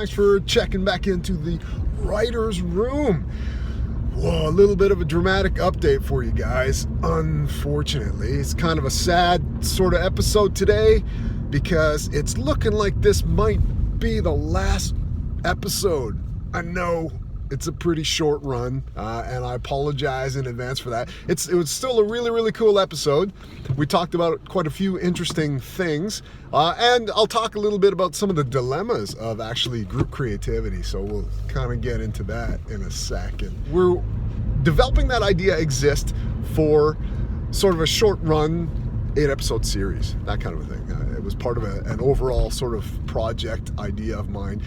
Thanks for checking back into the writer's room. Whoa, a little bit of a dramatic update for you guys. Unfortunately, it's kind of a sad sort of episode today because it's looking like this might be the last episode. I know it's a pretty short run, and I apologize in advance for that. It was still a really, really cool episode. We talked about quite a few interesting things, and I'll talk a little bit about some of the dilemmas of actually group creativity, so we'll kind of get into that in a second. We're developing that idea exist for sort of a short run 8-episode series, that kind of a thing. It was part of an overall sort of project idea of mine.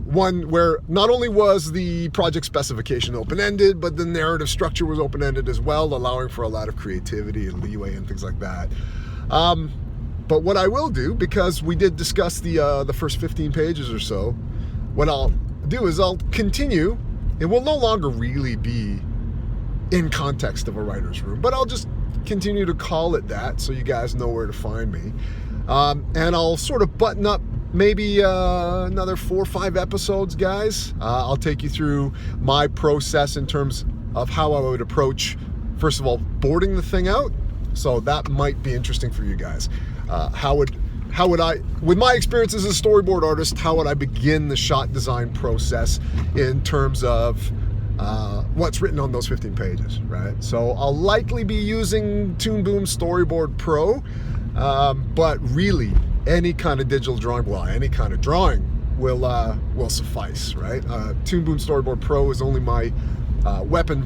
One where not only was the project specification open-ended, but the narrative structure was open-ended as well, allowing for a lot of creativity and leeway and things like that. But what I will do, because we did discuss the first 15 pages or so, what I'll do is I'll continue. It will no longer really be in context of a writer's room, but I'll just continue to call it that so you guys know where to find me. And I'll sort of button up maybe another 4 or 5 episodes, guys. I'll take you through my process in terms of how I would approach, first of all, boarding the thing out. So that might be interesting for you guys. How would I, with my experience as a storyboard artist, how would I begin the shot design process in terms of what's written on those 15 pages, right? So I'll likely be using Toon Boom Storyboard Pro, but really, any kind of digital drawing, well, any kind of drawing will suffice, right? Toon Boom Storyboard Pro is only my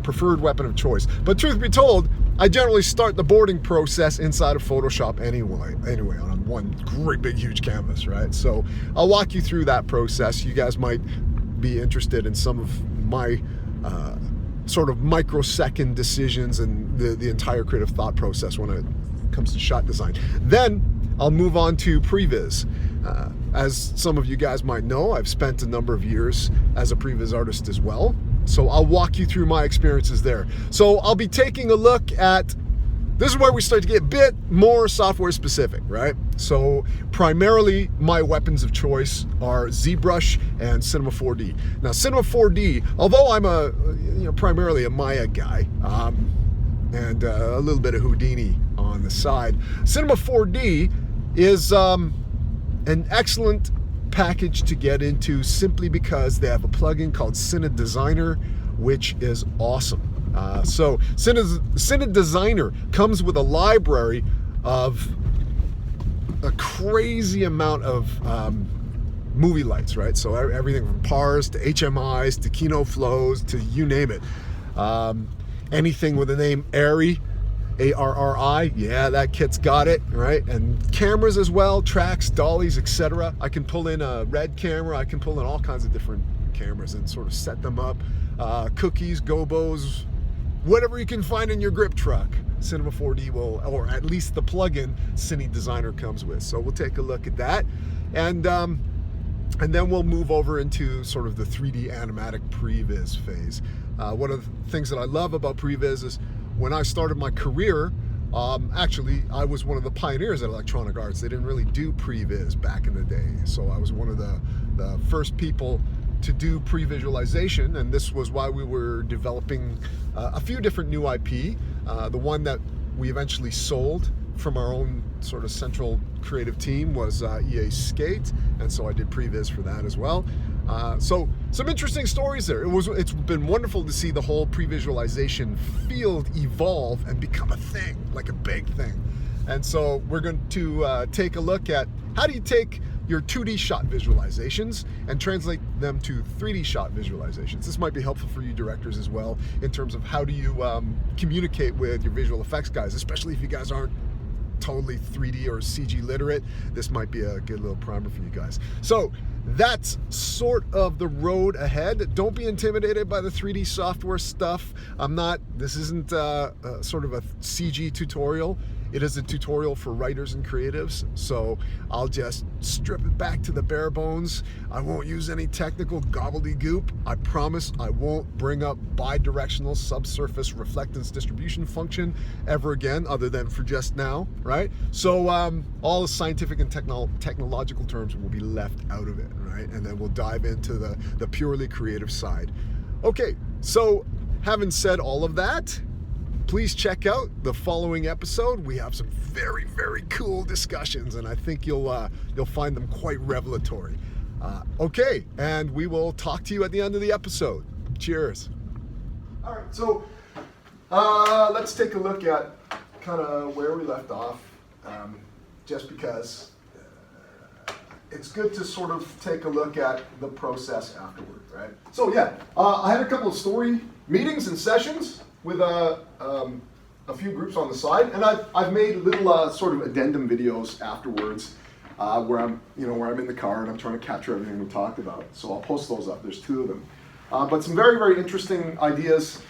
preferred weapon of choice. But truth be told, I generally start the boarding process inside of Photoshop anyway, on one great big huge canvas, right? So I'll walk you through that process. You guys might be interested in some of my sort of microsecond decisions and the entire creative thought process when it comes to shot design. Then I'll move on to previs. As some of you guys might know, I've spent a number of years as a previs artist as well. So I'll walk you through my experiences there. So I'll be taking a look at, this is where we start to get a bit more software specific, right? So primarily my weapons of choice are ZBrush and Cinema 4D. Now Cinema 4D, although I'm primarily a Maya guy, and a little bit of Houdini on the side, Cinema 4D is an excellent package to get into simply because they have a plugin called Cine Designer, which is awesome. So Cine Designer comes with a library of a crazy amount of movie lights, right? So everything from PARs to HMIs to Kino flows to you name it. Anything with the name ARRI, ARRI, yeah, that kit's got it, right? And cameras as well, tracks, dollies, etc. I can pull in a red camera, I can pull in all kinds of different cameras and sort of set them up. Cookies, gobos, whatever you can find in your grip truck, Cinema 4D will, or at least the plugin Cine Designer comes with. So we'll take a look at that. And then we'll move over into sort of the 3D animatic previs phase. One of the things that I love about previs is when I started my career, actually, I was one of the pioneers at Electronic Arts. They didn't really do previs back in the day. So I was one of the first people to do pre-visualization, and this was why we were developing a few different new IP. The one that we eventually sold from our own sort of central creative team was EA Skate, and so I did previs for that as well. So some interesting stories there. It's been wonderful to see the whole pre-visualization field evolve and become a thing, like a big thing. And so we're going to take a look at how do you take your 2D shot visualizations and translate them to 3D shot visualizations. This might be helpful for you directors as well in terms of how do you communicate with your visual effects guys, especially if you guys aren't totally 3D or CG literate. This might be a good little primer for you guys. So that's sort of the road ahead. Don't be intimidated by the 3D software stuff. This isn't sort of a CG tutorial. It is a tutorial for writers and creatives, so I'll just strip it back to the bare bones. I won't use any technical gobbledygook. I promise I won't bring up bidirectional subsurface reflectance distribution function ever again, other than for just now, right? So all the scientific and technological terms will be left out of it, right? And then we'll dive into the purely creative side. Okay, so having said all of that, please check out the following episode. We have some very, very cool discussions, and I think you'll find them quite revelatory. Okay, and we will talk to you at the end of the episode. Cheers. All right, so let's take a look at kind of where we left off, just because it's good to sort of take a look at the process afterward, right? So yeah, I had a couple of story meetings and sessions with a few groups on the side, and I've made little sort of addendum videos afterwards where I'm in the car and I'm trying to capture everything we talked about. So I'll post those up. There's 2 of them, but some very, very interesting ideas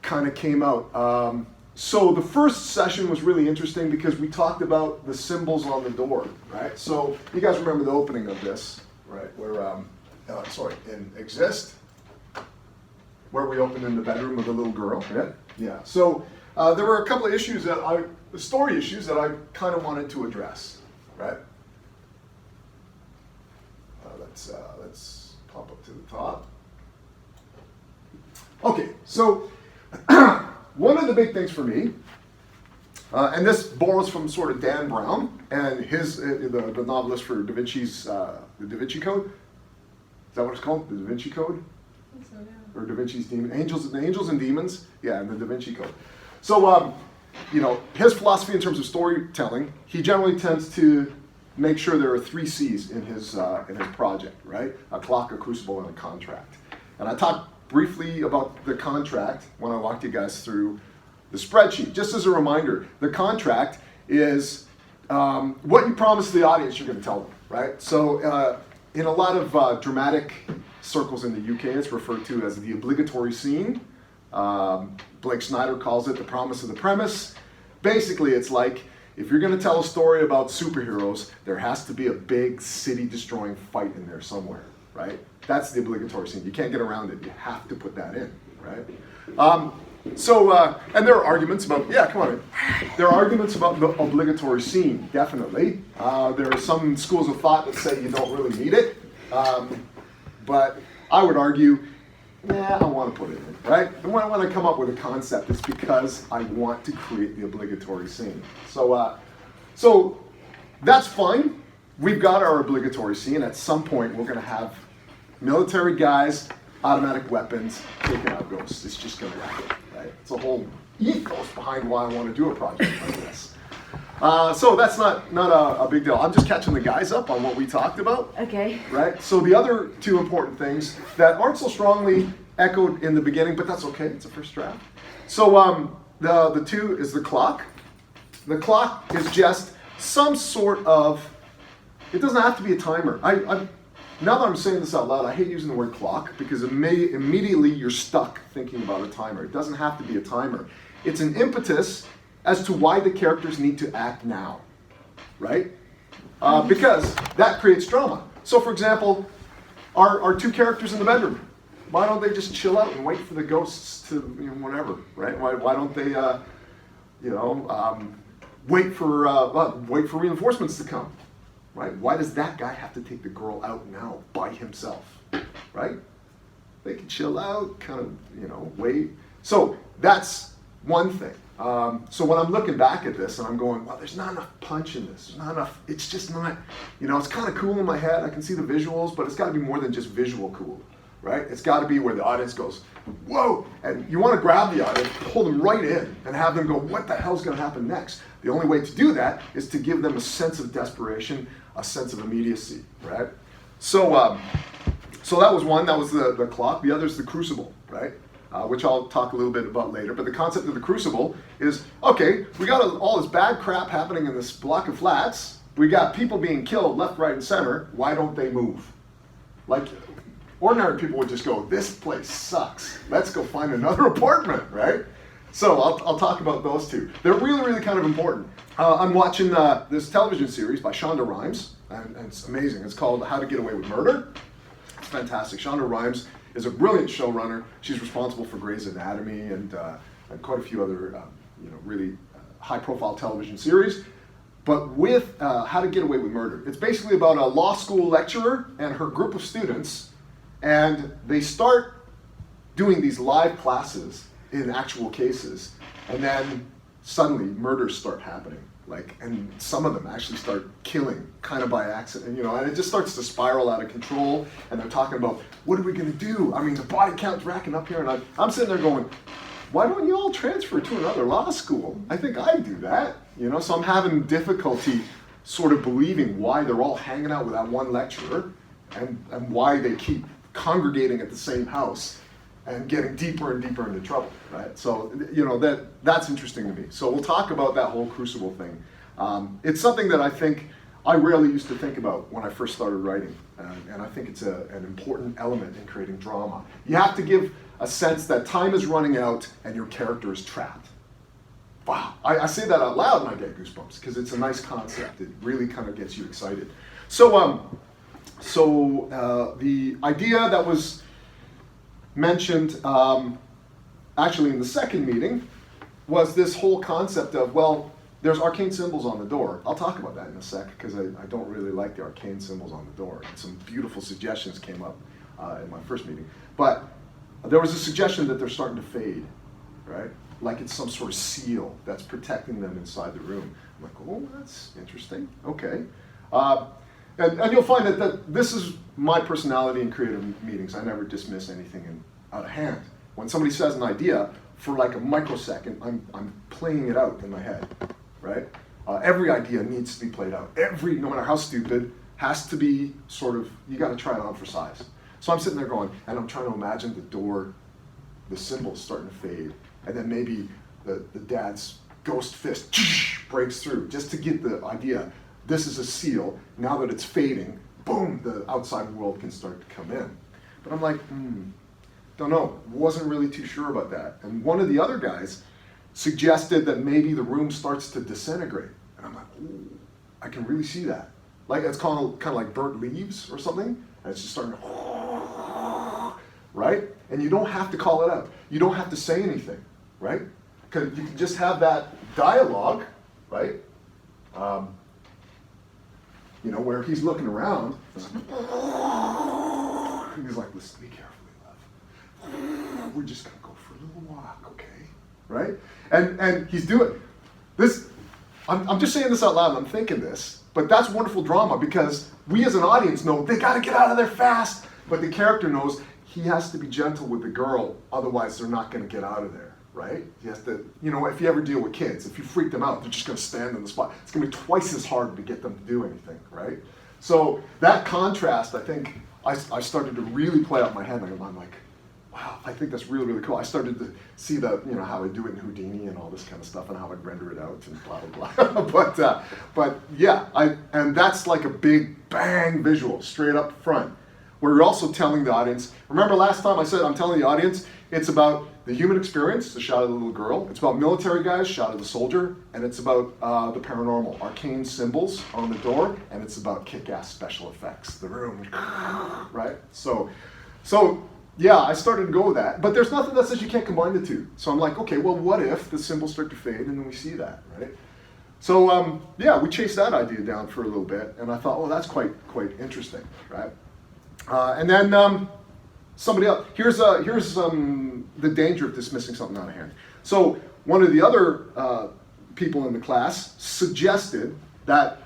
kind of came out. So the first session was really interesting because we talked about the symbols on the door, right? So you guys remember the opening of this, right? Where in Exist, where we opened in the bedroom with the little girl, right? Yeah. So there were a couple of issues story issues that I kind of wanted to address, right? Let's pop up to the top. Okay, so one of the big things for me, and this borrows from sort of Dan Brown and his the novelist for Da Vinci's the Da Vinci Code. Is that what it's called? The Da Vinci Code? I think so, yeah. Or Da Vinci's Angels and Demons, yeah, and the Da Vinci Code. So, his philosophy in terms of storytelling, he generally tends to make sure there are 3 C's in his project, right? A clock, a crucible, and a contract. And I talked briefly about the contract when I walked you guys through the spreadsheet. Just as a reminder, the contract is what you promise the audience you're going to tell them, right? So, in a lot of dramatic circles in the UK, it's referred to as the obligatory scene. Blake Snyder calls it the promise of the premise. Basically, it's like, if you're going to tell a story about superheroes, there has to be a big city-destroying fight in there somewhere, right? That's the obligatory scene. You can't get around it. You have to put that in, right? And there are arguments about, there are arguments about the obligatory scene, definitely. There are some schools of thought that say you don't really need it. But I would argue, I want to put it in, right? And when I come up with a concept, it's because I want to create the obligatory scene. So that's fine. We've got our obligatory scene. At some point, we're going to have military guys, automatic weapons, taking out ghosts. It's just going to happen, right? It's a whole ethos behind why I want to do a project like this. So that's not a big deal. I'm just catching the guys up on what we talked about. Okay. Right? So the other 2 important things that aren't so strongly echoed in the beginning, but that's okay. It's a first draft. So the 2 is the clock. The clock is just some sort of, it doesn't have to be a timer. Now that I'm saying this out loud, I hate using the word clock because immediately you're stuck thinking about a timer. It doesn't have to be a timer. It's an impetus as to why the characters need to act now, right? Because that creates drama. So for example, our 2 characters in the bedroom, why don't they just chill out and wait for the ghosts to, whatever, right? Why don't they, wait for reinforcements to come, right? Why does that guy have to take the girl out now by himself, right? They can chill out, kind of, wait. So that's one thing. So when I'm looking back at this and I'm going, well, there's not enough punch in this. There's not enough, it's just not, it's kind of cool in my head. I can see the visuals, but it's got to be more than just visual cool, right? It's got to be where the audience goes, whoa, and you want to grab the audience, hold them right in, and have them go, what the hell's going to happen next? The only way to do that is to give them a sense of desperation, a sense of immediacy, right? So that was one, that was the clock. The other is the crucible, right? Which I'll talk a little bit about later. But the concept of the crucible is, okay, we got all this bad crap happening in this block of flats. We got people being killed left, right, and center. Why don't they move? Like, ordinary people would just go, this place sucks. Let's go find another apartment, right? So I'll talk about those two. They're really, really kind of important. I'm watching this television series by Shonda Rhimes, and it's amazing. It's called How to Get Away with Murder. It's fantastic. Shonda Rhimes is a brilliant showrunner. She's responsible for Grey's Anatomy and quite a few other really high-profile television series. But with How to Get Away with Murder, it's basically about a law school lecturer and her group of students, and they start doing these live classes in actual cases, and then suddenly murders start happening. And some of them actually start killing kind of by accident, and it just starts to spiral out of control, and they're talking about, what are we gonna do? I mean, the body count's racking up here, and I'm sitting there going, why don't you all transfer to another law school? I think I'd do that, so I'm having difficulty sort of believing why they're all hanging out with that one lecturer, and why they keep congregating at the same house and getting deeper and deeper into trouble, right? So, that's interesting to me. So we'll talk about that whole crucible thing. It's something that I think I rarely used to think about when I first started writing, and I think it's an important element in creating drama. You have to give a sense that time is running out and your character is trapped. Wow, I say that out loud and I get goosebumps because it's a nice concept. It really kind of gets you excited. So the idea that was mentioned actually in the second meeting was this whole concept of, well, there's arcane symbols on the door. I'll talk about that in a sec because I don't really like the arcane symbols on the door. And some beautiful suggestions came up in my first meeting. But there was a suggestion that they're starting to fade, right? Like it's some sort of seal that's protecting them inside the room. I'm like, oh, that's interesting. Okay. And you'll find that this is my personality in creative meetings. I never dismiss anything out of hand. When somebody says an idea, for like a microsecond, I'm playing it out in my head, right? Every idea needs to be played out. No matter how stupid, has to be sort of, you got to try it on for size. So I'm sitting there going, and I'm trying to imagine the door, the symbol's starting to fade, and then maybe the dad's ghost fist breaks through, just to get the idea. This is a seal. Now that it's fading, boom, the outside world can start to come in. But I'm like, don't know. Wasn't really too sure about that. And one of the other guys suggested that maybe the room starts to disintegrate. And I'm like, ooh, I can really see that. Like it's kind of like burnt leaves or something. And it's just starting to, right? And you don't have to call it out. You don't have to say anything, right? Because you can just have that dialogue, right? Where he's looking around. He's like, listen, be carefully, love. We're just gonna go for a little walk, okay? Right? And he's doing this. I'm just saying this out loud, and I'm thinking this, but that's wonderful drama because we as an audience know they gotta get out of there fast, but the character knows he has to be gentle with the girl, otherwise they're not gonna get out of there. Right? He has to, if you ever deal with kids, if you freak them out, they're just going to stand in the spot. It's going to be twice as hard to get them to do anything, right? So that contrast, I think, I started to really play out in my head. And I'm like, wow, I think that's really, really cool. I started to see how I do it in Houdini and all this kind of stuff and how I'd render it out and blah, blah, blah. but yeah, and that's like a big bang visual straight up front, where you're also telling the audience, remember last time I said I'm telling the audience, it's about the human experience, the shot of the little girl. It's about military guys, shot of the soldier. And it's about the paranormal, arcane symbols on the door. And it's about kick-ass special effects, the room, right? So yeah, I started to go with that. But there's nothing that says you can't combine the two. So I'm like, okay, well, what if the symbols start to fade and then we see that, right? So yeah, we chased that idea down for a little bit. And I thought, well, that's quite interesting, right? And then somebody else. Here's the danger of dismissing something out of hand. So one of the other people in the class suggested that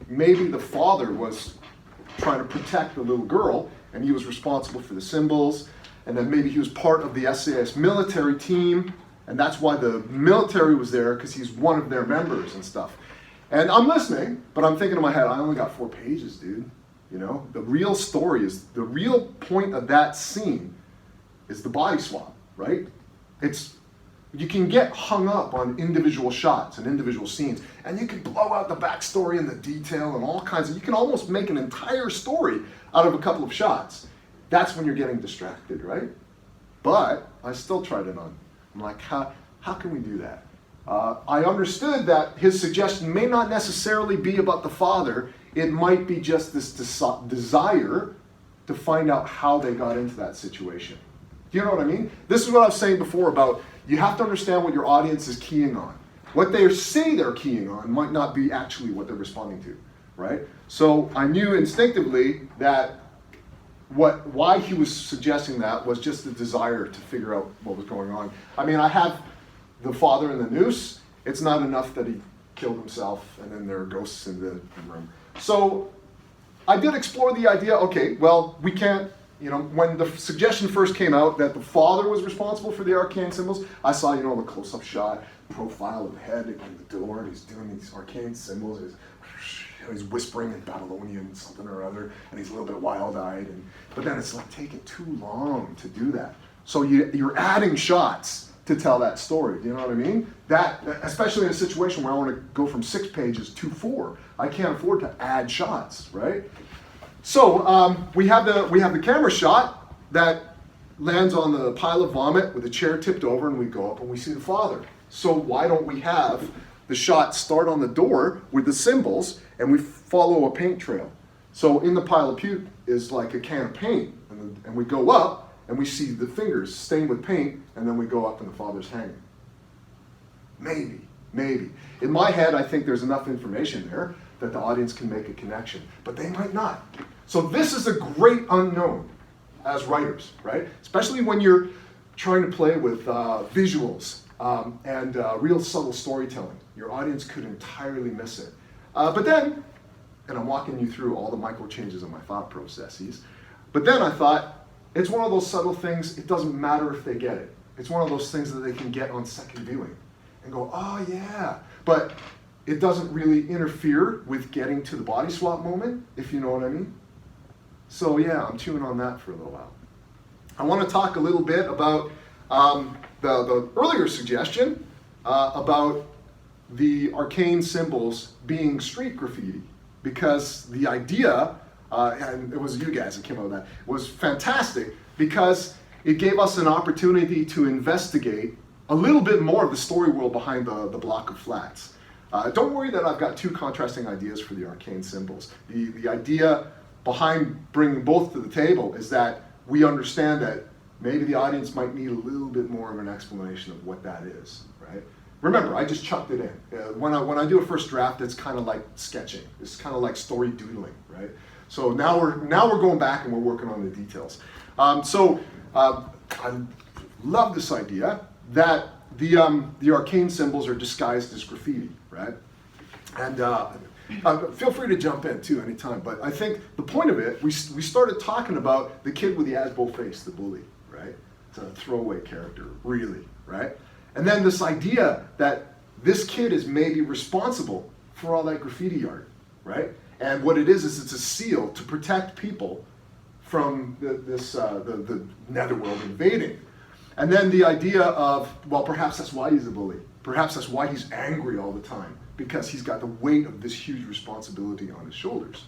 maybe the father was trying to protect the little girl, and he was responsible for the symbols, and then maybe he was part of the SAS military team, and that's why the military was there, because he's one of their members and stuff. And I'm listening, but I'm thinking in my head, I only got 4 pages, dude. The real story is, the real point of that scene is the body swap, right? You can get hung up on individual shots and individual scenes, and you can blow out the backstory and the detail and all kinds of, you can almost make an entire story out of a couple of shots. That's when you're getting distracted, right? But I still tried it on. I'm like, how how can we do that? I understood that his suggestion may not necessarily be about the father. It might be just this desire to find out how they got into that situation. Do you know what I mean? This is what I was saying before about you have to understand what your audience is keying on. What they say they're keying on might not be actually what they're responding to, right? So I knew instinctively that why he was suggesting that was just the desire to figure out what was going on. I mean, I have the father in the noose. It's not enough that he killed himself and then there are ghosts in the room. So I did explore the idea, okay, well, we can't, when the suggestion first came out that the father was responsible for the arcane symbols, I saw, the close-up shot, profile of the head and the door, and he's doing these arcane symbols. He's whispering in Babylonian something or other, and he's a little bit wild-eyed. But then it's like taking too long to do that. So you're adding shots to tell that story. Do you know what I mean? That, especially in a situation where I want to go from 6 pages to 4, I can't afford to add shots, right? So we have the camera shot that lands on the pile of vomit with the chair tipped over, and we go up and we see the father. So why don't we have the shot start on the door with the symbols, and we follow a paint trail. So in the pile of puke is like a can of paint, and we go up, and we see the fingers stained with paint, and then we go up and the father's hanging. Maybe. In my head, I think there's enough information there that the audience can make a connection, but they might not. So this is a great unknown as writers, right? Especially when you're trying to play with visuals and real subtle storytelling. Your audience could entirely miss it. But then, and I'm walking you through all the micro changes of my thought processes, but then I thought, it's one of those subtle things, it doesn't matter if they get it. It's one of those things that they can get on second viewing and go, oh yeah. But it doesn't really interfere with getting to the body swap moment, if you know what I mean. So yeah, I'm chewing on that for a little while. I want to talk a little bit about the earlier suggestion about the arcane symbols being street graffiti, because the idea, and it was you guys that came up with that, was fantastic because it gave us an opportunity to investigate a little bit more of the story world behind the block of flats. Don't worry that I've got two contrasting ideas for the arcane symbols. The idea behind bringing both to the table is that we understand that maybe the audience might need a little bit more of an explanation of what that is, right? Remember, I just chucked it in. When I do a first draft, it's kind of like sketching. It's kind of like story doodling, right? So now we're going back and we're working on the details. I love this idea that the arcane symbols are disguised as graffiti, right? And feel free to jump in too anytime. But I think the point of it, we started talking about the kid with the Asbo face, the bully, right? It's a throwaway character, really, right? And then this idea that this kid is maybe responsible for all that graffiti art, right? And what it is it's a seal to protect people from the netherworld invading. And then the idea of, well, perhaps that's why he's a bully. Perhaps that's why he's angry all the time, because he's got the weight of this huge responsibility on his shoulders.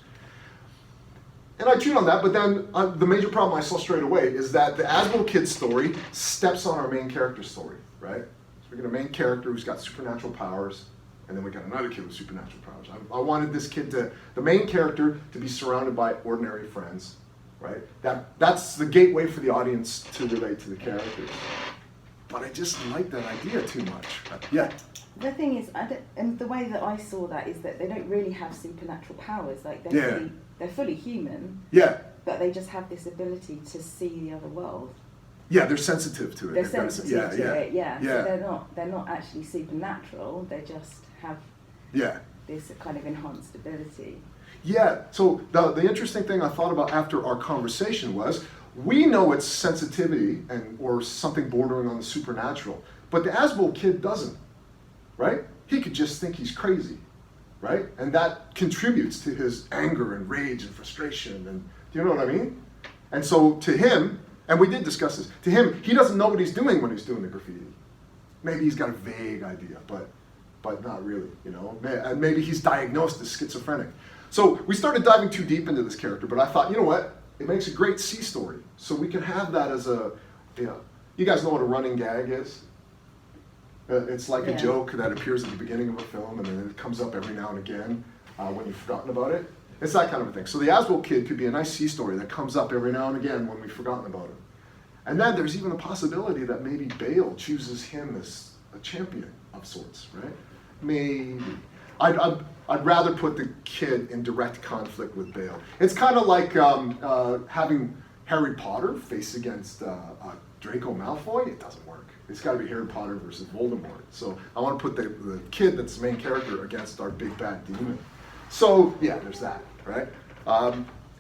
And I chewed on that, but then the major problem I saw straight away is that the Asbo kid story steps on our main character story, right? So we got a main character who's got supernatural powers, and then we got another kid with supernatural powers. I wanted this kid the main character, to be surrounded by ordinary friends, right? That's the gateway for the audience to relate to the characters. But I just like that idea too much. Yeah. The thing is, and the way that I saw that is that they don't really have supernatural powers. Like they're fully human. Yeah. But they just have this ability to see the other world. Yeah, they're sensitive to it. They're sensitive to it. Yeah. Yeah. So they're not actually supernatural. They just have this kind of enhanced ability. Yeah. So the interesting thing I thought about after our conversation was, we know it's sensitivity or something bordering on the supernatural, but the Asbo kid doesn't, right? He could just think he's crazy, right? And that contributes to his anger and rage and frustration, and do you know what I mean? And so to him, and we did discuss this, to him, he doesn't know what he's doing when he's doing the graffiti. Maybe he's got a vague idea, but not really, you know? And maybe he's diagnosed as schizophrenic. So we started diving too deep into this character, but I thought, you know what? It makes a great C story. So we can have that as a, you guys know what a running gag is? It's like a joke that appears at the beginning of a film and then it comes up every now and again when you've forgotten about it. It's that kind of a thing. So the Aswell kid could be a nice C story that comes up every now and again when we've forgotten about him. And then there's even a possibility that maybe Bale chooses him as a champion of sorts, right? Maybe. I'd rather put the kid in direct conflict with Bale. It's kind of like having Harry Potter face against Draco Malfoy. It doesn't work. It's got to be Harry Potter versus Voldemort. So I want to put the kid that's the main character against our big bad demon. So yeah, there's that, right?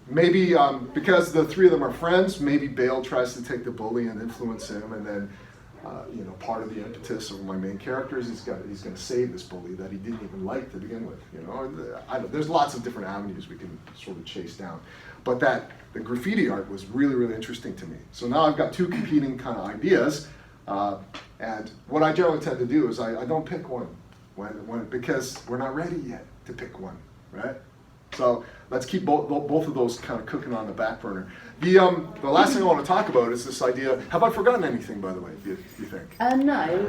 Maybe because the three of them are friends, maybe Bale tries to take the bully and influence him, and then part of the impetus of my main character is he's going to save this bully that he didn't even like to begin with. There's lots of different avenues we can sort of chase down, but the graffiti art was really, really interesting to me. So now I've got two competing kind of ideas, and what I generally tend to do is I don't pick one because we're not ready yet to pick one, right? So let's keep both of those kind of cooking on the back burner. The last thing I want to talk about is this idea. Have I forgotten anything, by the way? Do you think? No,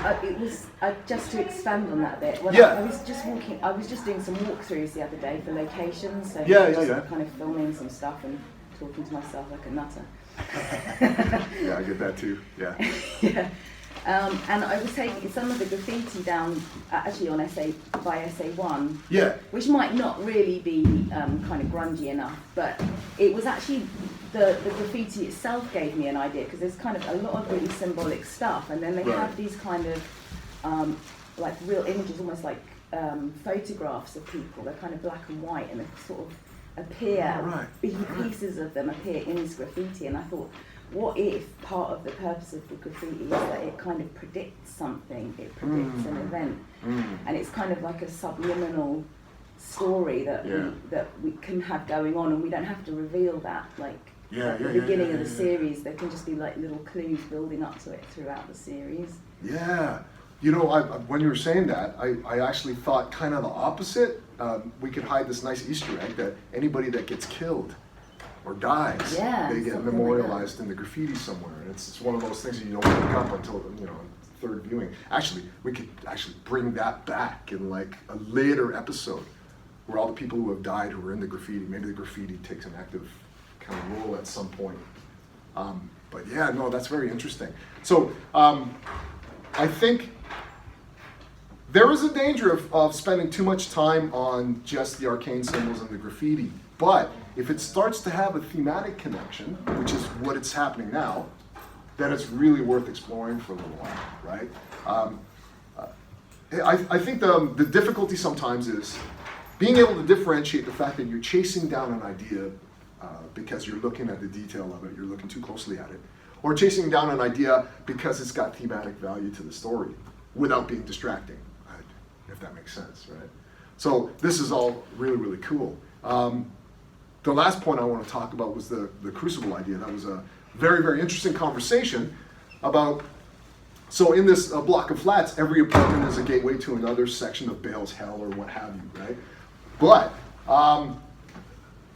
but it was just to expand on that a bit. I was just walking. I was just doing some walkthroughs the other day for locations. So kind of filming some stuff and talking to myself like a nutter. Yeah, I get that too. Yeah. Yeah. And I was taking some of the graffiti down actually on SA1, which might not really be kind of grungy enough, but it was actually the graffiti itself gave me an idea, because there's kind of a lot of really symbolic stuff, and then they have these kind of like real images, almost like photographs of people. They're kind of black and white, and they sort of appear, pieces of them appear in this graffiti, and I thought, what if part of the purpose of the graffiti is that it kind of predicts something, it predicts an event, and it's kind of like a subliminal story that we can have going on, and we don't have to reveal that at the beginning of the series. There can just be like little clues building up to it throughout the series. Yeah, when you were saying that, I actually thought kind of the opposite. We could hide this nice Easter egg that anybody that gets killed or dies, they get memorialized in the graffiti somewhere. And it's one of those things that you don't pick up until third viewing. Actually, we could bring that back in like a later episode where all the people who have died who were in the graffiti, maybe the graffiti takes an active kind of role at some point. But yeah, no, that's very interesting. So I think there is a danger of spending too much time on just the arcane symbols and the graffiti. But if it starts to have a thematic connection, which is what it's happening now, then it's really worth exploring for a little while, right? I think the difficulty sometimes is being able to differentiate the fact that you're chasing down an idea because you're looking at the detail of it, you're looking too closely at it, or chasing down an idea because it's got thematic value to the story without being distracting, if that makes sense, right? So this is all really, really cool. The last point I want to talk about was the crucible idea. That was a very, very interesting conversation about, so in this block of flats, every apartment is a gateway to another section of Bale's hell or what have you, right? But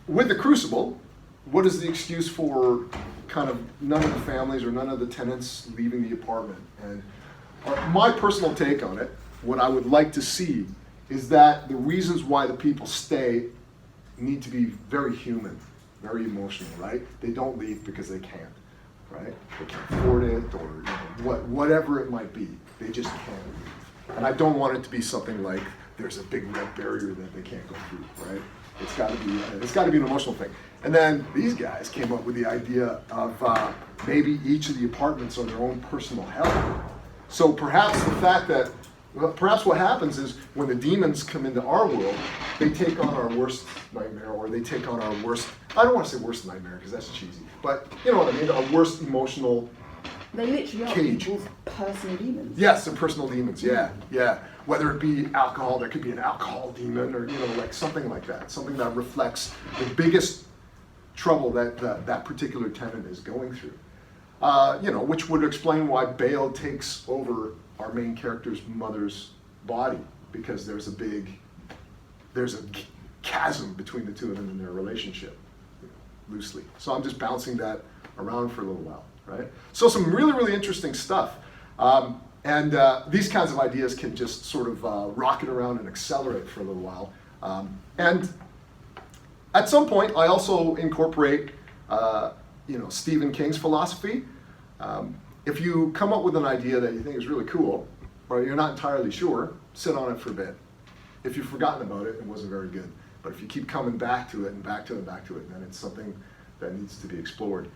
with the crucible, what is the excuse for kind of none of the families or none of the tenants leaving the apartment? And my personal take on it, what I would like to see is that the reasons why the people stay need to be very human, very emotional, right? They don't leave because they can't, right? They can't afford it, or whatever it might be. They just can't leave. And I don't want it to be something like there's a big red barrier that they can't go through, right? It's got to be an emotional thing. And then these guys came up with the idea of maybe each of the apartments are their own personal hell. So perhaps the fact that perhaps what happens is when the demons come into our world, they take on our worst nightmare, or they take on our worst, I don't want to say worst nightmare because that's cheesy, but you know what I mean, our worst emotional They literally are cage. people's personal demons. Yes, they're personal demons, yeah. Whether it be alcohol, there could be an alcohol demon, or like something like that, something that reflects the biggest trouble that that particular tenant is going through. Which would explain why Bale takes over our main character's mother's body, because there's a chasm between the two of them in their relationship, loosely. So I'm just bouncing that around for a little while, right? So some really, really interesting stuff. And these kinds of ideas can just sort of rocket around and accelerate for a little while. And at some point, I also incorporate, Stephen King's philosophy. If you come up with an idea that you think is really cool, or you're not entirely sure, sit on it for a bit. If you've forgotten about it, it wasn't very good. But if you keep coming back to it and back to it and back to it, then it's something that needs to be explored.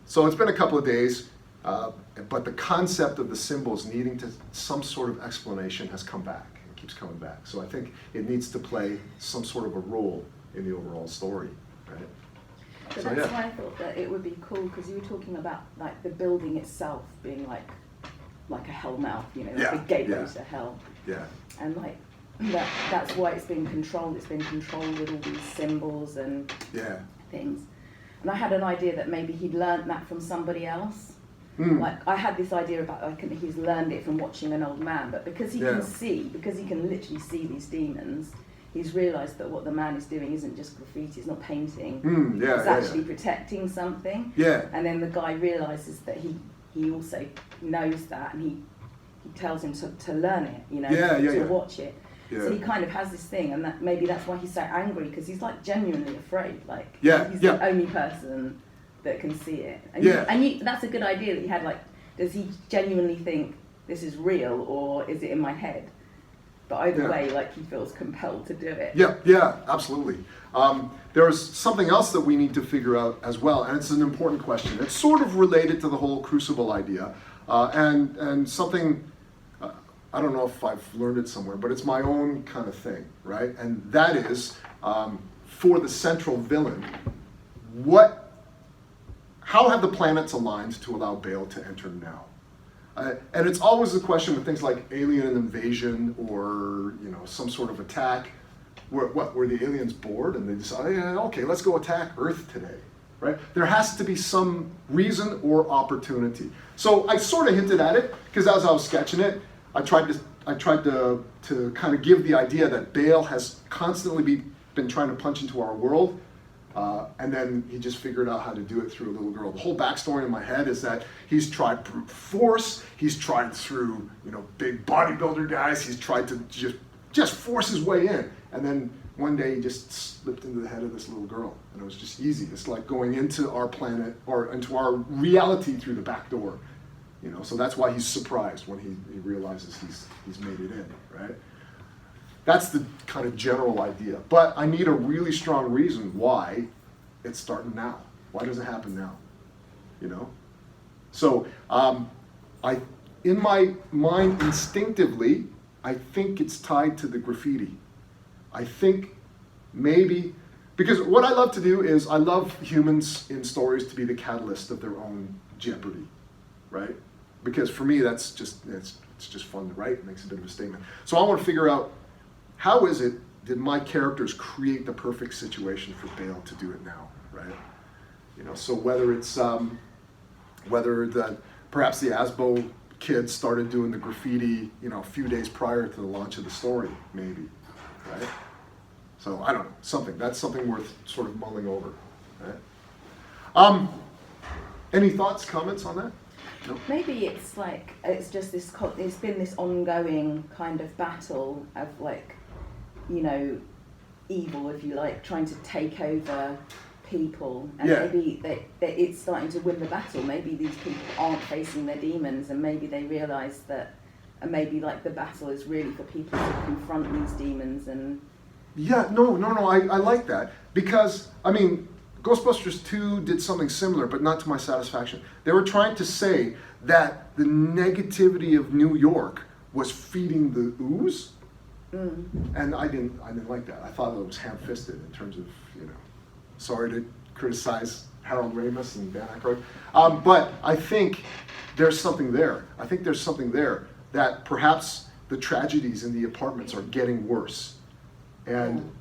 So it's been a couple of days, but the concept of the symbols needing some sort of explanation has come back. It keeps coming back. So I think it needs to play some sort of a role in the overall story, right? But that's why I thought that it would be cool, because you were talking about like the building itself being like a hell mouth, like a gateway to hell. Yeah. And like that's why it's been controlled. It's been controlled with all these symbols and things. And I had an idea that maybe he'd learned that from somebody else. Like I had this idea about he's learned it from watching an old man, but because he can literally see these demons, he's realised that what the man is doing isn't just graffiti, it's not painting. It's actually protecting something. Yeah. And then the guy realises that he also knows that, and he tells him to learn it, to watch it. Yeah. So he kind of has this thing, and that maybe that's why he's so angry, because he's like genuinely afraid. Like he's the only person that can see it. And that's a good idea that you had. Like, does he genuinely think this is real, or is it in my head? But either way, like he feels compelled to do it. Yeah, absolutely. There's something else that we need to figure out as well, and it's an important question. It's sort of related to the whole crucible idea, and something. I don't know if I've learned it somewhere, but it's my own kind of thing, right? And that is, for the central villain, how have the planets aligned to allow Bale to enter now? And it's always the question with things like alien invasion or some sort of attack. Were the aliens bored and they decided, okay, let's go attack Earth today, right? There has to be some reason or opportunity. So I sort of hinted at it, because as I was sketching it, I tried to kind of give the idea that Bale has constantly been trying to punch into our world, and then he just figured out how to do it through a little girl. The whole backstory in my head is that he's tried brute force, he's tried through big bodybuilder guys, he's tried to just force his way in, and then one day he just slipped into the head of this little girl, and it was just easy. It's like going into our planet or into our reality through the back door. So that's why he's surprised when he realizes he's made it in, right? That's the kind of general idea. But I need a really strong reason why it's starting now. Why does it happen now? So in my mind, instinctively, I think it's tied to the graffiti. I think maybe, because what I love to do is I love humans in stories to be the catalyst of their own jeopardy, right? Because for me, it's just fun to write. It makes a bit of a statement. So I want to figure out, how did my characters create the perfect situation for Bale to do it now, right? So whether it's perhaps the Asbo kids started doing the graffiti, a few days prior to the launch of the story, maybe, right? So I don't know, that's something worth sort of mulling over, right? Any thoughts, comments on that? No? Maybe it's like, it's just this, it's been this ongoing kind of battle of evil, if you like, trying to take over people, and maybe it's starting to win the battle. Maybe these people aren't facing their demons, and maybe they realise that, and maybe like the battle is really for people to confront these demons. And I like that, because Ghostbusters 2 did something similar, but not to my satisfaction. They were trying to say that the negativity of New York was feeding the ooze, and I didn't like that. I thought it was ham-fisted in terms of, sorry to criticize Harold Ramis and Dan Aykroyd, but I think there's something there. I think there's something there that perhaps the tragedies in the apartments are getting worse, and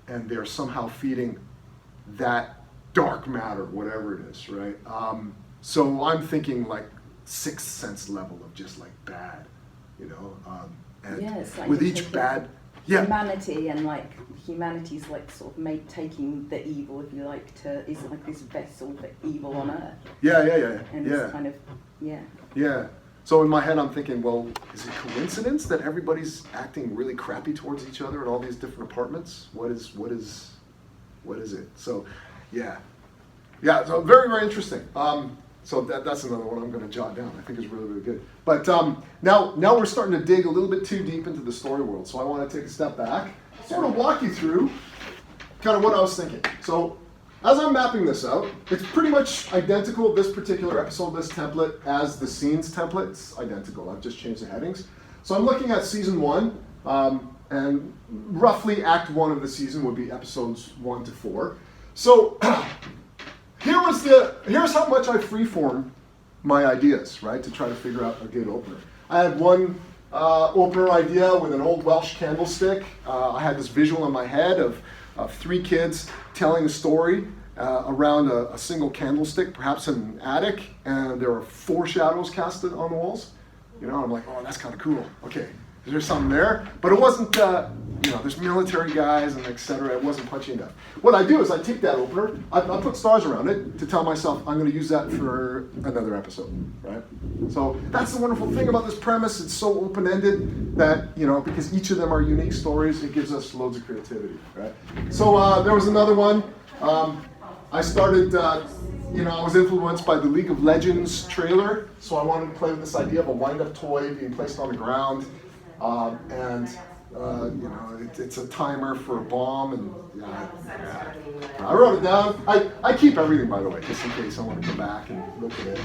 they're somehow feeding that dark matter, whatever it is, right? So I'm thinking like Sixth Sense level of just like bad, and it's like with each bad, humanity, and like humanity's like sort of taking the evil, if you like, is like this vessel for evil on Earth. Yeah. And it's kind of, So in my head, I'm thinking, well, is it coincidence that everybody's acting really crappy towards each other in all these different apartments? What is it? So, yeah. So very, very interesting. So that's another one I'm going to jot down. I think is really, really good. But now we're starting to dig a little bit too deep into the story world. So I want to take a step back, sort of walk you through kind of what I was thinking. So as I'm mapping this out, it's pretty much identical, this particular episode, this template, as the scenes template. It's identical. I've just changed the headings. So I'm looking at season 1, and roughly act 1 of the season would be episodes 1 to 4. So here's how much I freeform my ideas, right, to try to figure out a good opener. I had one opener idea with an old Welsh candlestick. I had this visual in my head of 3 kids telling a story around a single candlestick, perhaps in an attic, and there were 4 shadows casted on the walls. I'm like, oh, that's kind of cool. Okay, there's something there, but it wasn't, there's military guys and et cetera. It wasn't punchy enough. What I do is I take that opener, I put stars around it to tell myself I'm going to use that for another episode, right? So that's the wonderful thing about this premise. It's so open-ended that, because each of them are unique stories, it gives us loads of creativity, right? So there was another one. I started, I was influenced by the League of Legends trailer, so I wanted to play with this idea of a wind-up toy being placed on the ground, it's a timer for a bomb, and I wrote it down. I keep everything, by the way, just in case I want to come back and look at it.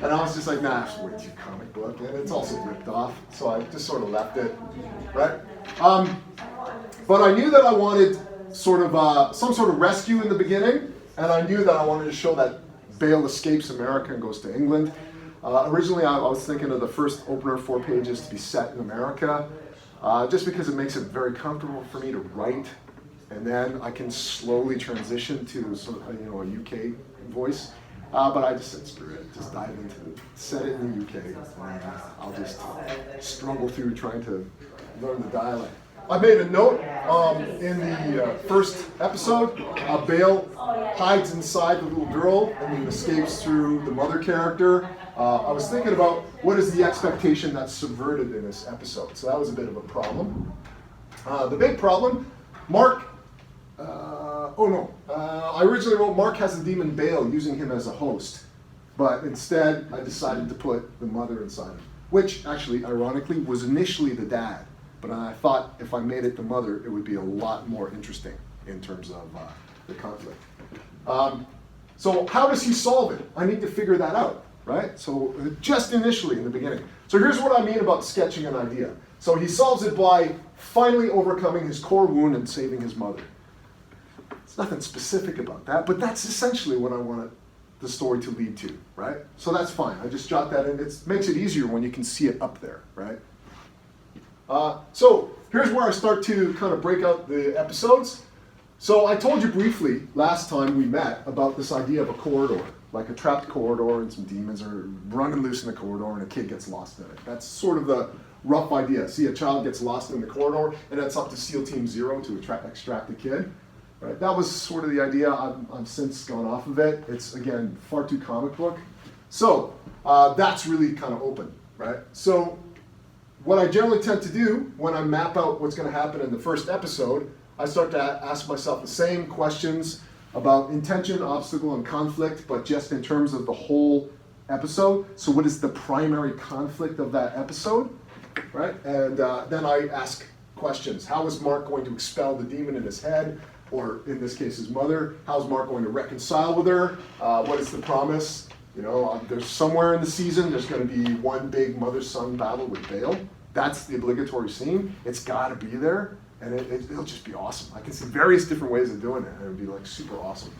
And I was just like, nah, it's way too comic book, and it's also ripped off, so I just sort of left it, right? But I knew that I wanted sort of some sort of rescue in the beginning, and I knew that I wanted to show that Bale escapes America and goes to England. Originally, I was thinking of the first opener 4 pages to be set in America, just because it makes it very comfortable for me to write, and then I can slowly transition to sort of, a UK voice. But I just said, screw it, just dive into it, set it in the UK, and I'll just struggle through trying to learn the dialect. I made a note in the first episode. Bale hides inside the little girl and then escapes through the mother character. I was thinking about what is the expectation that's subverted in this episode. So that was a bit of a problem. The big problem, Mark, I originally wrote Mark has the demon Bale, using him as a host. But instead, I decided to put the mother inside him, which actually, ironically, was initially the dad. But I thought if I made it the mother, it would be a lot more interesting in terms of the conflict. So how does he solve it? I need to figure that out, right? So just initially in the beginning. So here's what I mean about sketching an idea. So he solves it by finally overcoming his core wound and saving his mother. There's nothing specific about that, but that's essentially what I wanted the story to lead to, right? So that's fine. I just jot that in. It makes it easier when you can see it up there, right? So here's where I start to kind of break out the episodes. So I told you briefly last time we met about this idea of a corridor, like a trapped corridor and some demons are running loose in the corridor and a kid gets lost in it. That's sort of the rough idea. See, a child gets lost in the corridor and it's up to SEAL Team Zero to extract the kid. Right? That was sort of the idea. I've since gone off of it. It's, again, far too comic book. So that's really kind of open, right? So what I generally tend to do when I map out what's going to happen in the first episode, I start to ask myself the same questions about intention, obstacle, and conflict, but just in terms of the whole episode. So what is the primary conflict of that episode, right? And then I ask questions. How is Mark going to expel the demon in his head, or in this case, his mother? How's Mark going to reconcile with her? What is the promise? There's somewhere in the season, there's going to be one big mother-son battle with Bale. That's the obligatory scene. It's got to be there, and it'll just be awesome. I can see various different ways of doing it, and it would be like super awesome.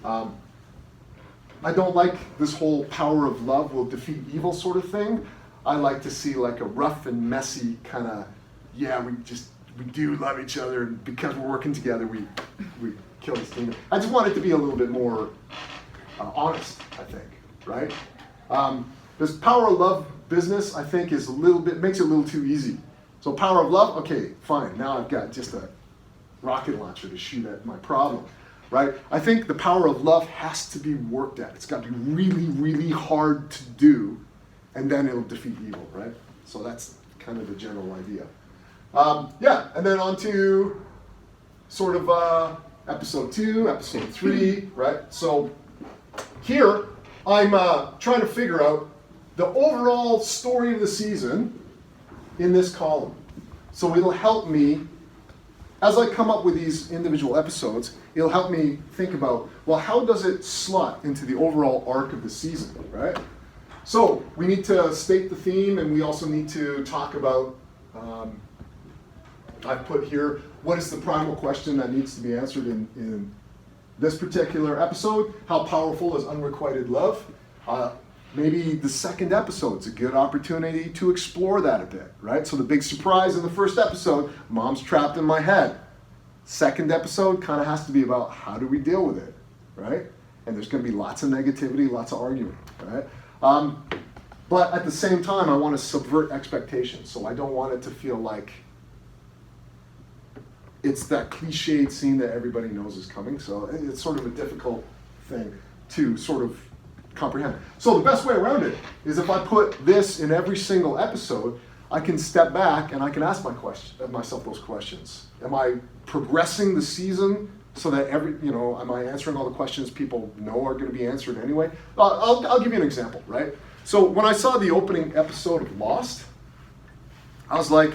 I don't like this whole power of love will defeat evil sort of thing. I like to see like a rough and messy kind of, we do love each other, and because we're working together, we kill this demon. I just want it to be a little bit more honest, I think, right? This power of love business, I think, makes it a little too easy. So power of love, okay, fine. Now I've got just a rocket launcher to shoot at my problem, right? I think the power of love has to be worked at. It's got to be really, really hard to do and then it'll defeat evil, right? So that's kind of the general idea. And then on to sort of episode 2, episode 3, right? So here, I'm trying to figure out the overall story of the season in this column. So it'll help me, as I come up with these individual episodes, it'll help me think about, well, how does it slot into the overall arc of the season, right? So we need to state the theme, and we also need to talk about, I've put here, what is the primal question that needs to be answered in this particular episode? How powerful is unrequited love? Maybe the second episode's a good opportunity to explore that a bit, right? So the big surprise in the first episode, mom's trapped in my head. Second episode kind of has to be about how do we deal with it, right? And there's going to be lots of negativity, lots of arguing, right? But at the same time, I want to subvert expectations. So I don't want it to feel like it's that cliched scene that everybody knows is coming. So it's sort of a difficult thing to sort of comprehend. So the best way around it is if I put this in every single episode, I can step back and I can ask myself those questions. Am I progressing the season so that am I answering all the questions people know are going to be answered anyway? I'll give you an example, right? So when I saw the opening episode of Lost, I was like,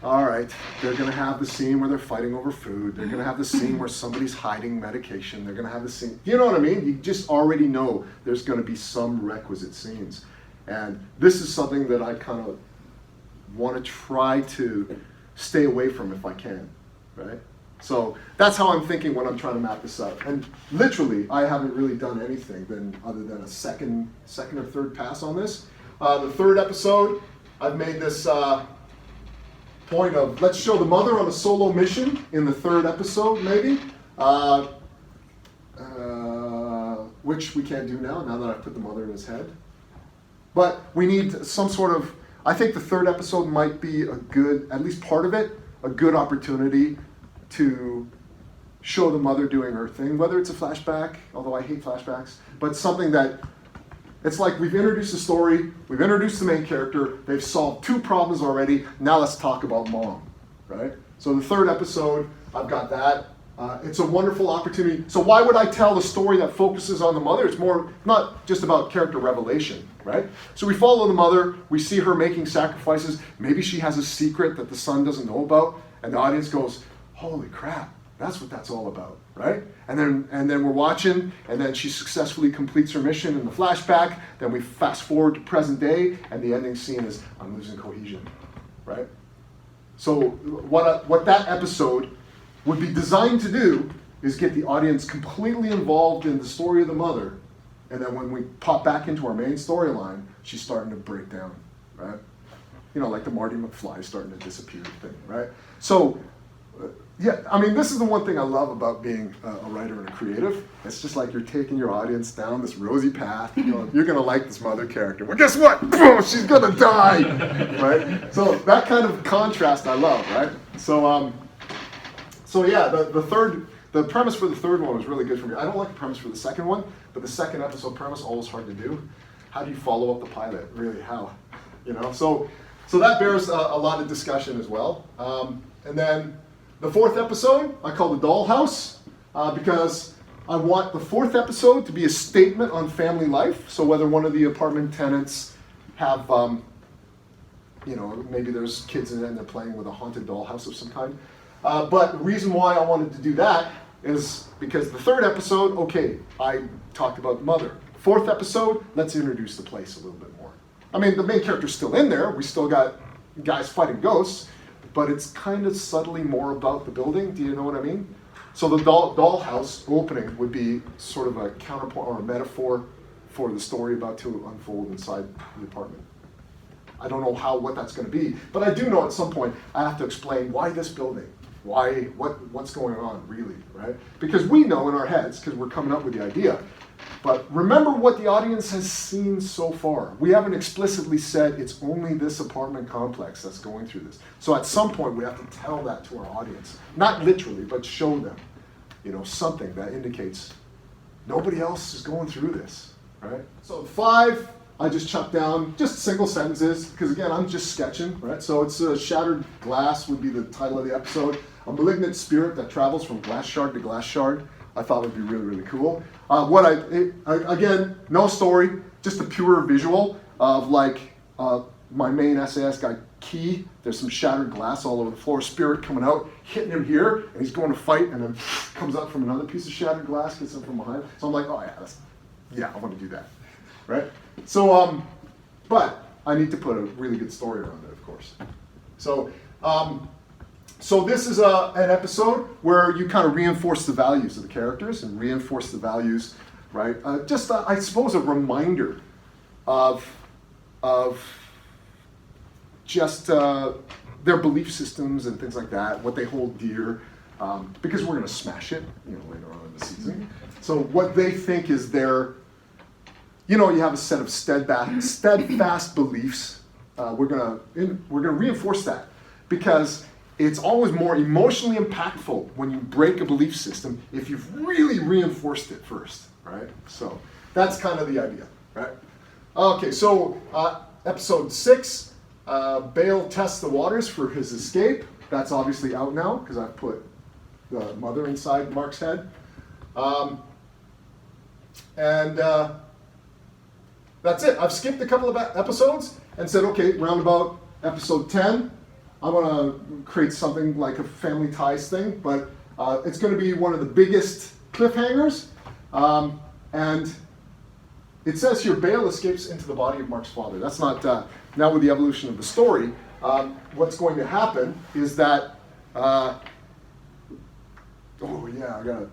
all right, they're going to have the scene where they're fighting over food. They're going to have the scene where somebody's hiding medication. They're going to have the scene, you know what I mean? You just already know there's going to be some requisite scenes. And this is something that I kind of want to try to stay away from if I can, right? So that's how I'm thinking when I'm trying to map this out. And literally, I haven't really done anything other than a second or third pass on this. The third episode, I've made this point of let's show the mother on a solo mission in the third episode, maybe, which we can't do now that I've put the mother in his head. But we need some sort of, I think the third episode might be a good, at least part of it, a good opportunity to show the mother doing her thing, whether it's a flashback, although I hate flashbacks, but something that, it's like we've introduced the story, we've introduced the main character, they've solved 2 problems already, now let's talk about mom, right? So the third episode, I've got that. It's a wonderful opportunity. So why would I tell the story that focuses on the mother? It's more, not just about character revelation, right? So we follow the mother, we see her making sacrifices, maybe she has a secret that the son doesn't know about, and the audience goes, holy crap, that's what that's all about, right? And then we're watching, and then she successfully completes her mission in the flashback, then we fast forward to present day, and the ending scene is, I'm losing cohesion, right? So what that episode would be designed to do is get the audience completely involved in the story of the mother, and then when we pop back into our main storyline, she's starting to break down, right? You know, like the Marty McFly starting to disappear thing, right? So, yeah, I mean, this is the one thing I love about being a writer and a creative. It's just like you're taking your audience down this rosy path. You know, you're going to like this mother character. Well, guess what? Boom, she's going to die, right? So that kind of contrast I love, right? So yeah, the premise for the third one was really good for me. I don't like the premise for the second one, but the second episode premise, always hard to do. How do you follow up the pilot? Really, how? You know, so that bears a lot of discussion as well. And then the fourth episode, I call the Dollhouse, because I want the fourth episode to be a statement on family life. So whether one of the apartment tenants have, maybe there's kids in it and they're playing with a haunted dollhouse of some kind. But the reason why I wanted to do that is because the third episode, okay, I talked about the mother. Fourth episode, let's introduce the place a little bit more. I mean, the main character's still in there. We still got guys fighting ghosts, but it's kind of subtly more about the building. Do you know what I mean? So the dollhouse opening would be sort of a counterpoint or a metaphor for the story about to unfold inside the apartment. I don't know what that's going to be, but I do know at some point I have to explain why this building, what's going on really, right? Because we know in our heads, because we're coming up with the idea, but remember what the audience has seen so far. We haven't explicitly said it's only this apartment complex that's going through this. So at some point we have to tell that to our audience. Not literally, but show them, something that indicates nobody else is going through this, right? So 5 I just chuck down just single sentences, because again, I'm just sketching, right? So it's Shattered Glass would be the title of the episode. A malignant spirit that travels from glass shard to glass shard. I thought would be really, really cool. Again, no story, just a pure visual of like my main SAS guy, Key. There's some shattered glass all over the floor, spirit coming out, hitting him here, and he's going to fight, and then comes up from another piece of shattered glass, gets him from behind. So I'm like, oh yeah, I want to do that, right? So, but I need to put a really good story around it, of course. So, so this is an episode where you kind of reinforce the values of the characters and reinforce the values, right? Just, I suppose, a reminder of just their belief systems and things like that, what they hold dear, because we're going to smash it, later on in the season. So what they think is their, you have a set of steadfast beliefs. We're gonna reinforce that, because it's always more emotionally impactful when you break a belief system if you've really reinforced it first, right? So that's kind of the idea, right? Okay, so episode 6, Bale tests the waters for his escape. That's obviously out now because I've put the mother inside Mark's head. That's it. I've skipped a couple of episodes and said, okay, round about episode 10, I want to create something like a family ties thing, but it's going to be one of the biggest cliffhangers. And it says here, Bale escapes into the body of Mark's father. That's not, now with the evolution of the story, what's going to happen is that, I gotta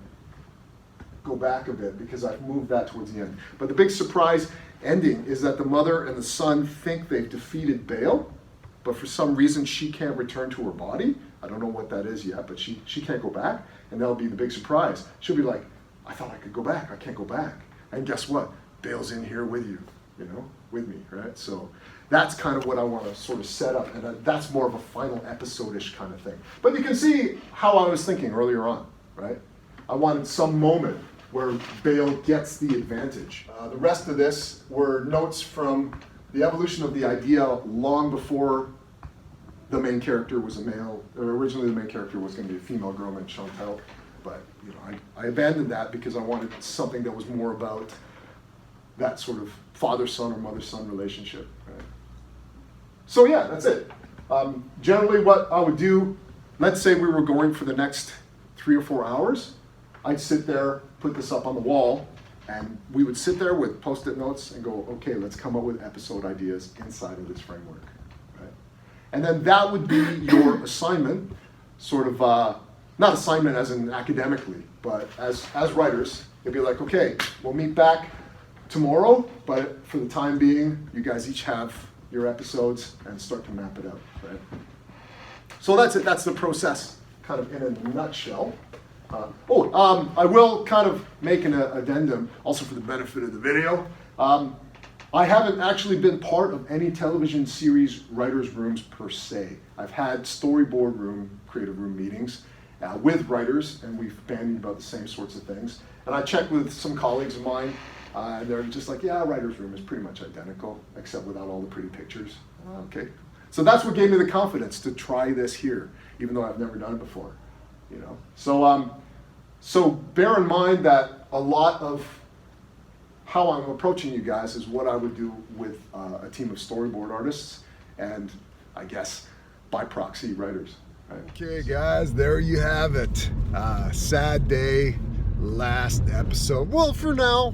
go back a bit because I've moved that towards the end. But the big surprise ending is that the mother and the son think they've defeated Bale, but for some reason she can't return to her body. I don't know what that is yet, but she can't go back, and that'll be the big surprise. She'll be like, I thought I could go back, I can't go back. And guess what? Bale's in here with you, with me, right? So that's kind of what I want to sort of set up, and that's more of a final episode-ish kind of thing. But you can see how I was thinking earlier on, right? I wanted some moment where Bale gets the advantage. The rest of this were notes from the evolution of the idea long before the main character was a male. Originally the main character was going to be a female girl named Chantel, but I abandoned that because I wanted something that was more about that sort of father-son or mother-son relationship. Right? So yeah, that's it. Generally what I would do, let's say we were going for the next 3 or 4 hours, I'd sit there, put this up on the wall, and we would sit there with Post-it notes and go, okay, let's come up with episode ideas inside of this framework. Right? And then that would be your assignment, sort of, not assignment as in academically, but as writers, it'd be like, okay, we'll meet back tomorrow, but for the time being, you guys each have your episodes and start to map it out, right? So that's it, that's the process, kind of in a nutshell. I will kind of make an addendum, also for the benefit of the video. I haven't actually been part of any television series writers' rooms per se. I've had storyboard room, creative room meetings with writers, and we've bandied about the same sorts of things. And I checked with some colleagues of mine, and they're just like, yeah, writer's room is pretty much identical, except without all the pretty pictures. Okay. So that's what gave me the confidence to try this here, even though I've never done it before. So bear in mind that a lot of how I'm approaching you guys is what I would do with a team of storyboard artists and, I guess, by proxy, writers. Right? Okay, guys, there you have it. Sad day, last episode. Well, for now,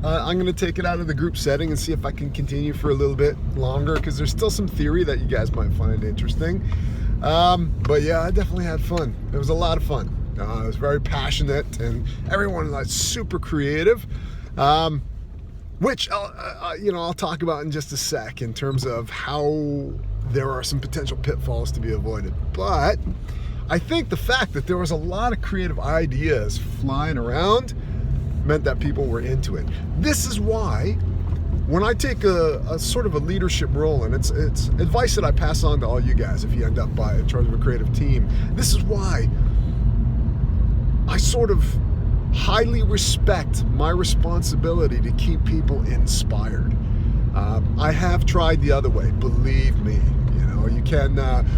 I'm going to take it out of the group setting and see if I can continue for a little bit longer, because there's still some theory that you guys might find interesting. But yeah, I definitely had fun. It was a lot of fun. I was very passionate, and everyone was super creative, which I'll talk about in just a sec in terms of how there are some potential pitfalls to be avoided. But I think the fact that there was a lot of creative ideas flying around meant that people were into it. This is why when I take a sort of a leadership role, and it's advice that I pass on to all you guys if you end up in charge of a creative team, this is why I sort of highly respect my responsibility to keep people inspired. I have tried the other way, believe me. You know, you can,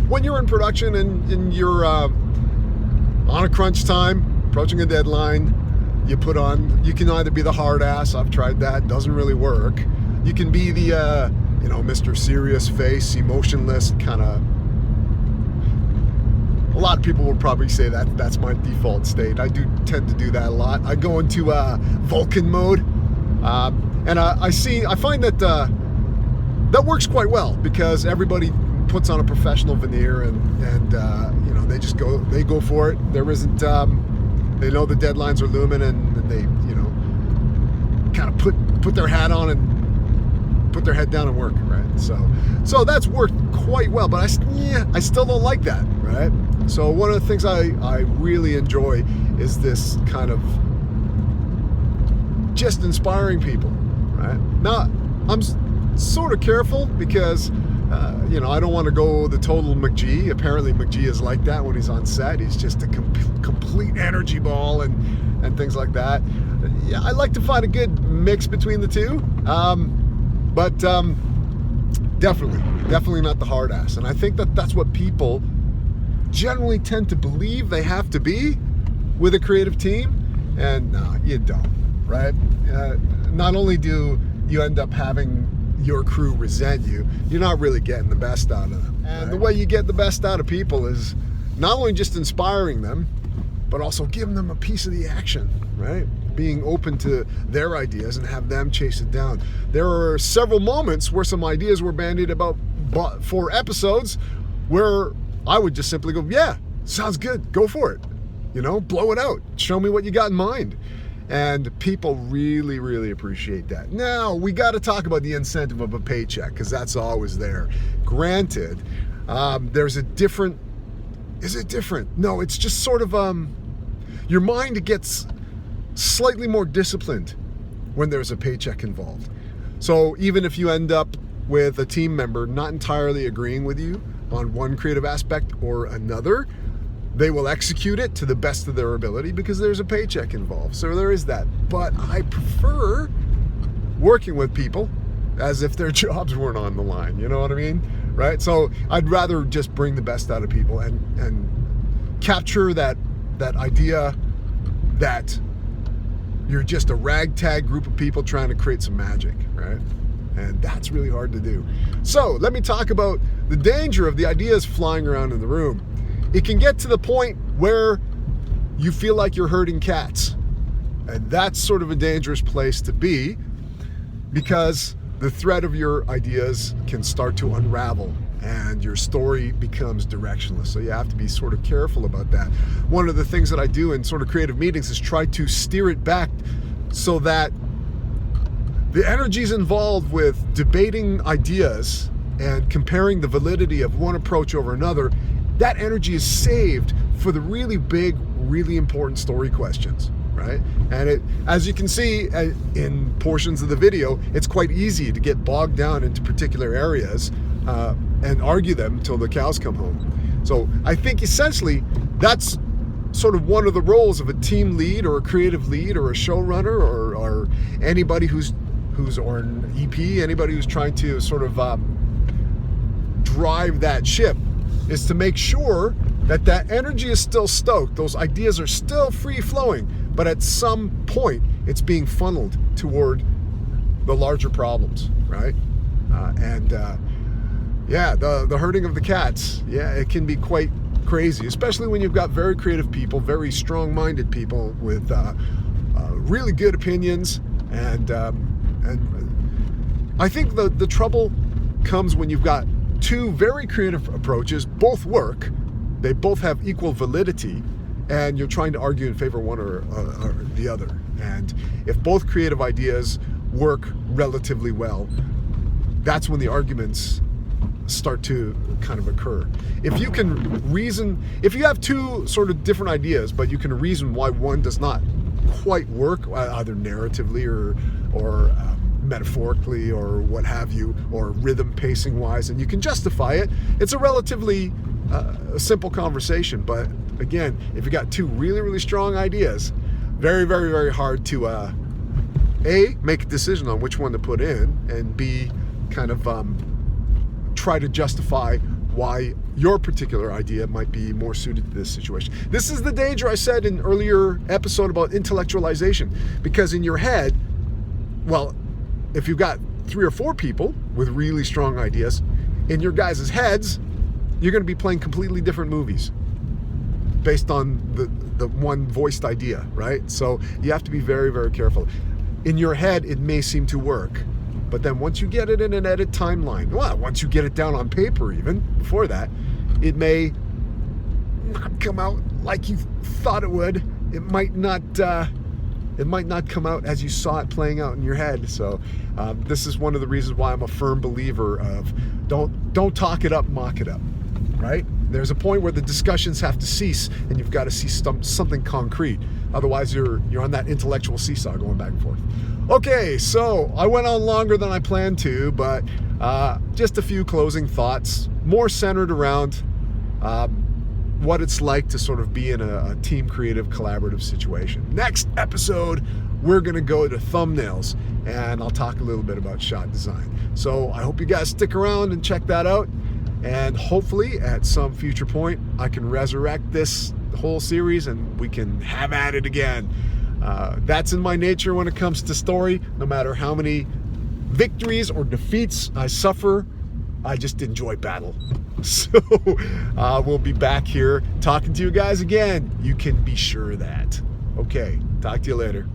when you're in production and you're on a crunch time, approaching a deadline, you can either be the hard ass, I've tried that, doesn't really work. You can be the, Mr. Serious face, emotionless, kind of. A lot of people would probably say that's my default state. I do tend to do that a lot. I go into Vulcan mode, and I find that that works quite well because everybody puts on a professional veneer and they go for it. There isn't they know the deadlines are looming and they kind of put their hat on and put their head down and work, right? So that's worked quite well, but I still don't like that, right? So one of the things I really enjoy is this kind of just inspiring people, right? Now, I'm sort of careful because, I don't want to go the total McGee. Apparently McGee is like that when he's on set. He's just a complete energy ball and things like that. Yeah, I like to find a good mix between the two. But definitely not the hard ass. And I think that's what people generally tend to believe they have to be with a creative team. And no, you don't, right? Not only do you end up having your crew resent you, you're not really getting the best out of them. And the way you get the best out of people is not only just inspiring them, but also giving them a piece of the action, right? Being open to their ideas and have them chase it down. There are several moments where some ideas were bandied about for episodes where I would just simply go, yeah, sounds good, go for it. Blow it out. Show me what you got in mind. And people really, really appreciate that. Now, we got to talk about the incentive of a paycheck because that's always there. Granted, there's a different... Is it different? No, it's just sort of... your mind gets slightly more disciplined when there's a paycheck involved. So even if you end up with a team member not entirely agreeing with you on one creative aspect or another, they will execute it to the best of their ability because there's a paycheck involved. So there is that. But I prefer working with people as if their jobs weren't on the line. You know what I mean? Right? So I'd rather just bring the best out of people and capture that idea that you're just a ragtag group of people trying to create some magic, right? And that's really hard to do. So let me talk about the danger of the ideas flying around in the room. It can get to the point where you feel like you're herding cats. And that's sort of a dangerous place to be because the thread of your ideas can start to unravel and your story becomes directionless. So you have to be sort of careful about that. One of the things that I do in sort of creative meetings is try to steer it back so that the energies involved with debating ideas and comparing the validity of one approach over another, that energy is saved for the really big, really important story questions, right? And as you can see in portions of the video, it's quite easy to get bogged down into particular areas and argue them until the cows come home. So I think essentially that's sort of one of the roles of a team lead or a creative lead or a showrunner or anybody who's or an EP, anybody who's trying to sort of drive that ship, is to make sure that energy is still stoked, those ideas are still free flowing, but at some point it's being funneled toward the larger problems, right? The herding of the cats, it can be quite crazy, especially when you've got very creative people, very strong-minded people with really good opinions, and I think the trouble comes when you've got two very creative approaches, both work, they both have equal validity, and you're trying to argue in favor of one or the other. And if both creative ideas work relatively well, that's when the arguments start to kind of occur. If you can reason, if you have two sort of different ideas, but you can reason why one does not quite work, either narratively or metaphorically or what have you, or rhythm pacing wise, and you can justify it, it's a relatively simple conversation. But again, if you got two really, really strong ideas, very, very, very hard to A, make a decision on which one to put in, and B, kind of try to justify why your particular idea might be more suited to this situation. This is the danger I said in an earlier episode about intellectualization, because in your head, well, if you've got 3 or 4 people with really strong ideas, in your guys' heads, you're going to be playing completely different movies based on the one voiced idea, right? So you have to be very, very careful. In your head, it may seem to work, but then once you get it in an edit timeline, well, once you get it down on paper even, before that, it may not come out like you thought it would. It might not come out as you saw it playing out in your head. So this is one of the reasons why I'm a firm believer of don't talk it up, mock it up, right? There's a point where the discussions have to cease, and you've got to see something concrete. Otherwise, you're on that intellectual seesaw going back and forth. Okay, so I went on longer than I planned to, but just a few closing thoughts, more centered around what it's like to sort of be in a team creative collaborative situation. Next episode, we're going to go to thumbnails, and I'll talk a little bit about shot design. So I hope you guys stick around and check that out. And hopefully at some future point, I can resurrect this whole series and we can have at it again. That's in my nature when it comes to story. No matter how many victories or defeats I suffer, I just enjoy battle. So we'll be back here talking to you guys again. You can be sure of that. Okay, talk to you later.